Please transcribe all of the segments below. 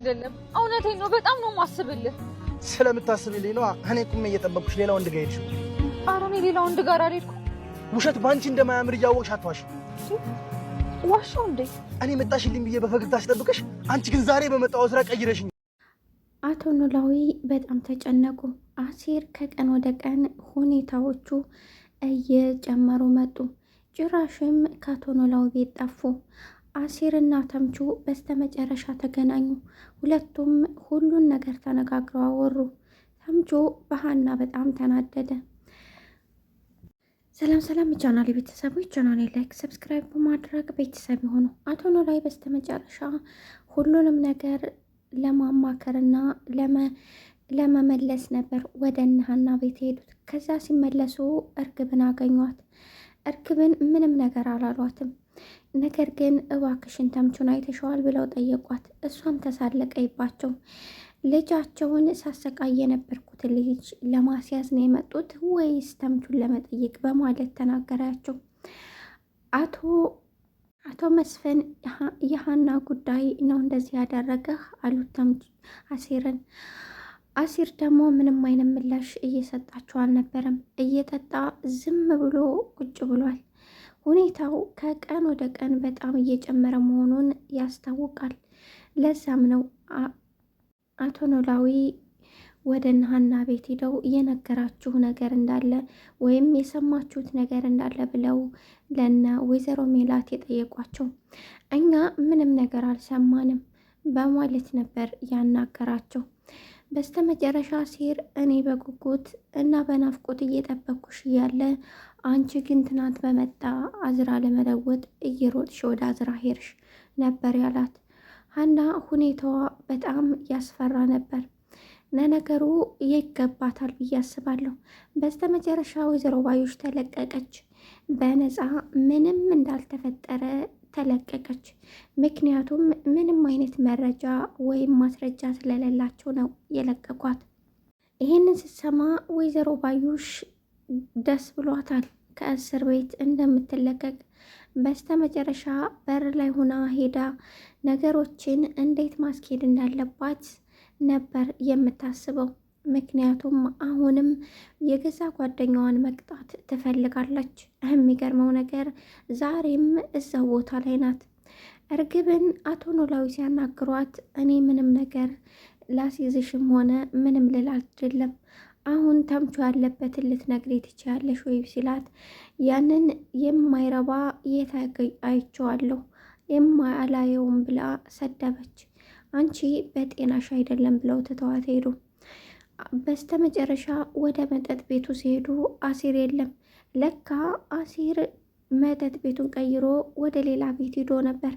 አይደለም እውነቴን ነው። በጣም ነው ማስብልህ። ስለምታስብልኝ ነው። እኔ ቁሜ እየጠበቅኩሽ ሌላ ወንድ ጋር ሄድሽው። ኧረ እኔ ሌላ ወንድ ጋር አልሄድኩም። ውሸት ባንቺ እንደማያምር እያወቅሽ አትዋሽ። ዋሻው እንዴ? እኔ መጣሽልኝ ብዬ በፈገግታ አስጠብቅሽ፣ አንቺ ግን ዛሬ በመጣው ስራ ቀይረሽኝ። አቶ ኖላዊ በጣም ተጨነቁ። አሲር ከቀን ወደ ቀን ሁኔታዎቹ እየጨመሩ መጡ። ጭራሽም ከአቶ ኖላዊ ቤት ጠፉ። አሲርና ተምቹ በስተመጨረሻ ተገናኙ። ሁለቱም ሁሉን ነገር ተነጋግረው አወሩ። ተምቹ በሀና በጣም ተናደደ። ሰላም ሰላም ቻናሌ ቤተሰቦች፣ ቻናሌ ላይክ ሰብስክራይብ በማድረግ ቤተሰብ የሆኑ አቶ ኖላዊ በስተመጨረሻ ሁሉንም ነገር ለማማከርና ለመመለስ ነበር ወደ እነ ሀና ቤት ሄዱት። ከዛ ሲመለሱ እርግብን አገኟት። እርግብን ምንም ነገር አላሏትም። ነገር ግን እባክሽን ተምቹን አይተሸዋል ብለው ጠየቋት። እሷም ተሳለቀይባቸው። ልጃቸውን ሳሰቃይ የነበርኩትን ልጅ ለማስያዝ ነው የመጡት ወይስ ተምቹን ለመጠየቅ በማለት ተናገራቸው። አቶ መስፍን የሀና ጉዳይ ነው እንደዚህ ያደረገህ አሉት አሲርን። አሲር ደግሞ ምንም አይነት ምላሽ እየሰጣቸው አልነበረም። እየጠጣ ዝም ብሎ ቁጭ ብሏል። ሁኔታው ከቀን ወደ ቀን በጣም እየጨመረ መሆኑን ያስታውቃል። ለዛም ነው አቶ ኖላዊ ወደ እነ ሀና ቤት ሄደው የነገራችሁ ነገር እንዳለ ወይም የሰማችሁት ነገር እንዳለ ብለው ለነ ወይዘሮ ሜላት የጠየቋቸው። እኛ ምንም ነገር አልሰማንም በማለት ነበር ያናገራቸው። በስተመጨረሻ አሲር እኔ በጉጉት እና በናፍቆት እየጠበኩሽ እያለ አንቺ ግን ትናንት በመጣ አዝራ ለመለወጥ እየሮጥሽ ወደ አዝራ ሄድሽ ነበር ያላት። ሀና ሁኔታዋ በጣም ያስፈራ ነበር። ለነገሩ ይገባታል ብዬ አስባለሁ። በስተመጨረሻ ወይዘሮ ባዩሽ ተለቀቀች። በነፃ ምንም እንዳልተፈጠረ ተለቀቀች። ምክንያቱም ምንም አይነት መረጃ ወይም ማስረጃ ስለሌላቸው ነው የለቀቋት። ይህንን ስትሰማ ወይዘሮ ባዩሽ ደስ ብሏታል ከእስር ቤት እንደምትለቀቅ። በስተመጨረሻ በር ላይ ሆና ሄዳ ነገሮችን እንዴት ማስኬድ እንዳለባት ነበር የምታስበው። ምክንያቱም አሁንም የገዛ ጓደኛዋን መቅጣት ትፈልጋለች። የሚገርመው ነገር ዛሬም እዛው ቦታ ላይ ናት። እርግብን አቶ ኖላዊ ሲያናግሯት እኔ ምንም ነገር ላስይዝሽም ሆነ ምንም ልል አይደለም፣ አሁን ተምቹ ያለበትን ልትነግሪ ትችያለሽ ወይ ሲላት ያንን የማይረባ የት አይቼዋለሁ የማላየውም ብላ ሰደበች። አንቺ በጤናሽ አይደለም ብለው ትተዋት ሄዱ። በስተመጨረሻ ወደ መጠጥ ቤቱ ሲሄዱ አሲር የለም። ለካ አሲር መጠጥ ቤቱን ቀይሮ ወደ ሌላ ቤት ሄዶ ነበር።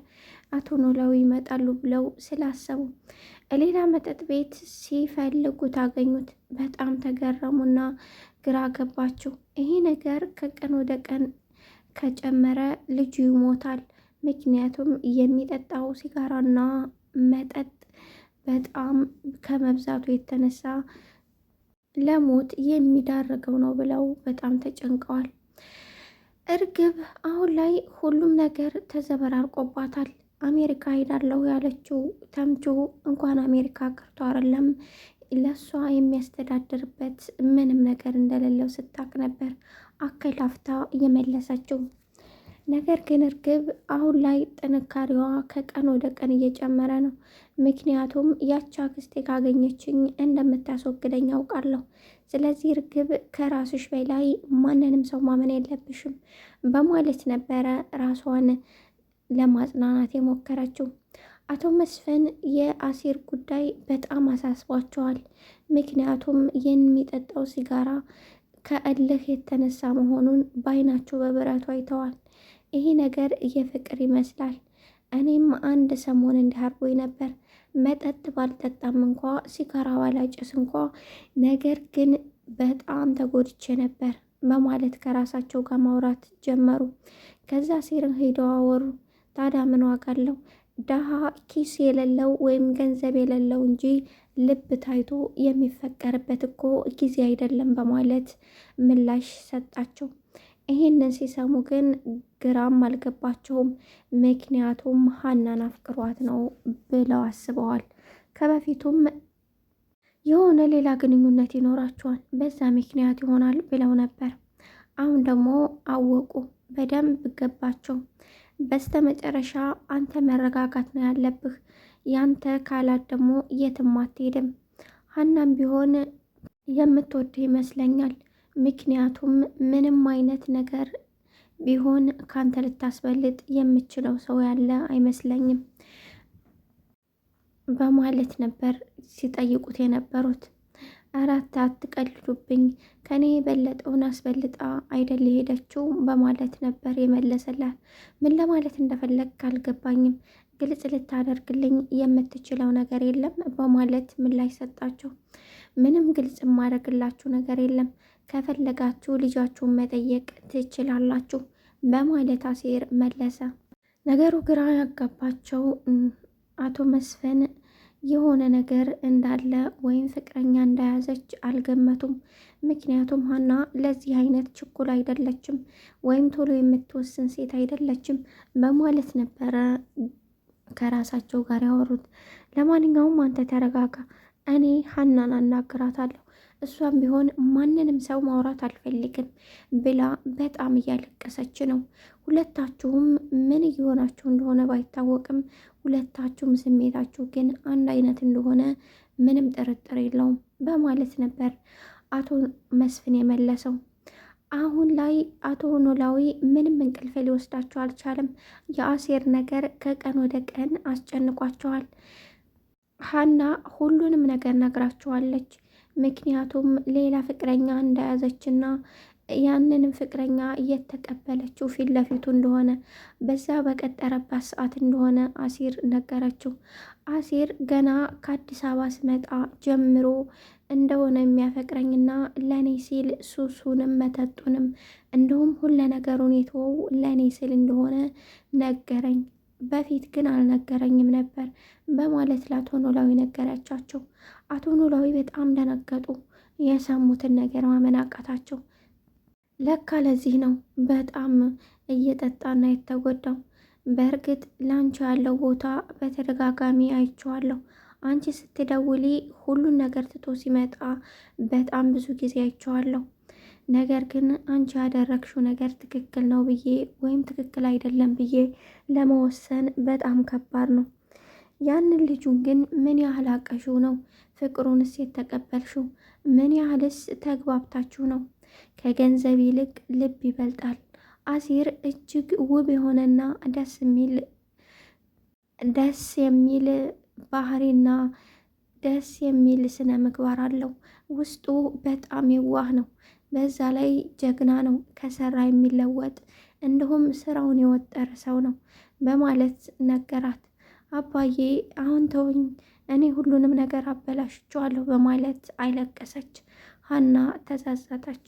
አቶ ኖላዊ ይመጣሉ ብለው ስላሰቡ ሌላ መጠጥ ቤት ሲፈልጉት አገኙት። በጣም ተገረሙና ግራ ገባቸው። ይሄ ነገር ከቀን ወደ ቀን ከጨመረ ልጁ ይሞታል። ምክንያቱም የሚጠጣው ሲጋራና መጠጥ በጣም ከመብዛቱ የተነሳ ለሞት የሚዳርገው ነው ብለው በጣም ተጨንቀዋል። እርግብ አሁን ላይ ሁሉም ነገር ተዘበራርቆባታል። አሜሪካ ሄዳለሁ ያለችው ተምቹ እንኳን አሜሪካ ቀርቶ አይደለም ለእሷ የሚያስተዳድርበት ምንም ነገር እንደሌለው ስታቅ ነበር አከላፍታ እየመለሰችው። ነገር ግን እርግብ አሁን ላይ ጥንካሬዋ ከቀን ወደ ቀን እየጨመረ ነው። ምክንያቱም ያቻ አክስቴ ካገኘችኝ እንደምታስወግደኝ ያውቃለሁ። ስለዚህ እርግብ ከራስሽ በላይ ማንንም ሰው ማመን የለብሽም በማለት ነበረ ራሷን ለማጽናናት የሞከረችው። አቶ መስፍን የአሲር ጉዳይ በጣም አሳስቧቸዋል። ምክንያቱም የሚጠጣው ሲጋራ ከእልህ የተነሳ መሆኑን በአይናቸው በብረቱ አይተዋል። ይሄ ነገር የፍቅር ይመስላል። እኔም አንድ ሰሞን እንዲያርጎኝ ነበር መጠጥ ባልጠጣም እንኳ ሲጋራ ባላጨስ እንኳ ነገር ግን በጣም ተጎድቼ ነበር በማለት ከራሳቸው ጋር ማውራት ጀመሩ። ከዛ አሲርን ሄደው አወሩ። ታዲያ ምን ዋጋ አለው? ደሃ ኪስ የሌለው ወይም ገንዘብ የሌለው እንጂ ልብ ታይቶ የሚፈቀርበት እኮ ጊዜ አይደለም በማለት ምላሽ ሰጣቸው። ይሄንን ሲሰሙ ግን ግራም አልገባቸውም። ምክንያቱም ሀናን አፍቅሯት ነው ብለው አስበዋል። ከበፊቱም የሆነ ሌላ ግንኙነት ይኖራቸዋል፣ በዛ ምክንያት ይሆናል ብለው ነበር። አሁን ደግሞ አወቁ፣ በደንብ ገባቸው። በስተመጨረሻ አንተ መረጋጋት ነው ያለብህ፣ ያንተ ካላት ደግሞ የትም አትሄድም። ሀናም ቢሆን የምትወድ ይመስለኛል፣ ምክንያቱም ምንም አይነት ነገር ቢሆን ካንተ ልታስበልጥ የምችለው ሰው ያለ አይመስለኝም በማለት ነበር ሲጠይቁት የነበሩት። አራት አትቀልዱብኝ፣ ከኔ የበለጠውን አስበልጣ አይደል የሄደችው በማለት ነበር የመለሰላት። ምን ለማለት እንደፈለግ ካልገባኝም ግልጽ ልታደርግልኝ የምትችለው ነገር የለም በማለት ምላሽ ሰጣቸው። ምንም ግልጽ የማደርግላችሁ ነገር የለም፣ ከፈለጋችሁ ልጃችሁን መጠየቅ ትችላላችሁ በማለት አሴር መለሰ። ነገሩ ግራ ያጋባቸው አቶ መስፍን የሆነ ነገር እንዳለ ወይም ፍቅረኛ እንደያዘች አልገመቱም። ምክንያቱም ሀና ለዚህ አይነት ችኩል አይደለችም ወይም ቶሎ የምትወስን ሴት አይደለችም በማለት ነበረ ከራሳቸው ጋር ያወሩት። ለማንኛውም አንተ ተረጋጋ፣ እኔ ሀናን አናግራታለሁ፣ እሷም ቢሆን ማንንም ሰው ማውራት አልፈልግም ብላ በጣም እያለቀሰች ነው። ሁለታችሁም ምን እየሆናችሁ እንደሆነ ባይታወቅም ሁለታችሁም ስሜታችሁ ግን አንድ አይነት እንደሆነ ምንም ጥርጥር የለውም በማለት ነበር አቶ መስፍን የመለሰው። አሁን ላይ አቶ ኖላዊ ምንም እንቅልፍ ሊወስዳቸው አልቻለም። የአሴር ነገር ከቀን ወደ ቀን አስጨንቋቸዋል። ሀና ሁሉንም ነገር ነግራቸዋለች። ምክንያቱም ሌላ ፍቅረኛ እንደያዘችና ያንንም ፍቅረኛ እየተቀበለችው ፊት ለፊቱ እንደሆነ በዛ በቀጠረባት ሰዓት እንደሆነ አሲር ነገረችው። አሲር ገና ከአዲስ አበባ ስመጣ ጀምሮ እንደሆነ የሚያፈቅረኝና ለኔ ሲል ሱሱንም መጠጡንም እንዲሁም ሁለ ነገሩን የተወው ለኔ ሲል እንደሆነ ነገረኝ። በፊት ግን አልነገረኝም ነበር በማለት ለአቶ ኖላዊ ነገረቻቸው። አቶ ኖላዊ በጣም ደነገጡ። የሰሙትን ነገር ማመን አቃታቸው። ለካ ለዚህ ነው በጣም እየጠጣና የተጎዳው። በእርግጥ ላንቺ ያለው ቦታ በተደጋጋሚ አይቼዋለሁ። አንቺ ስትደውሊ ሁሉን ነገር ትቶ ሲመጣ በጣም ብዙ ጊዜ አይቼዋለሁ። ነገር ግን አንቺ ያደረግሽው ነገር ትክክል ነው ብዬ ወይም ትክክል አይደለም ብዬ ለመወሰን በጣም ከባድ ነው። ያንን ልጁን ግን ምን ያህል አቀሽው ነው? ፍቅሩንስ የተቀበልሽው? ምን ያህልስ ተግባብታችሁ ነው? ከገንዘብ ይልቅ ልብ ይበልጣል። አሲር እጅግ ውብ የሆነና ደስ የሚል ባህሪና ደስ የሚል ስነ ምግባር አለው። ውስጡ በጣም የዋህ ነው። በዛ ላይ ጀግና ነው። ከሰራ የሚለወጥ እንዲሁም ስራውን የወጠረ ሰው ነው በማለት ነገራት። አባዬ አሁን ተውኝ፣ እኔ ሁሉንም ነገር አበላሽቸዋለሁ በማለት አይለቀሰች። ሀና ተጸጸተች።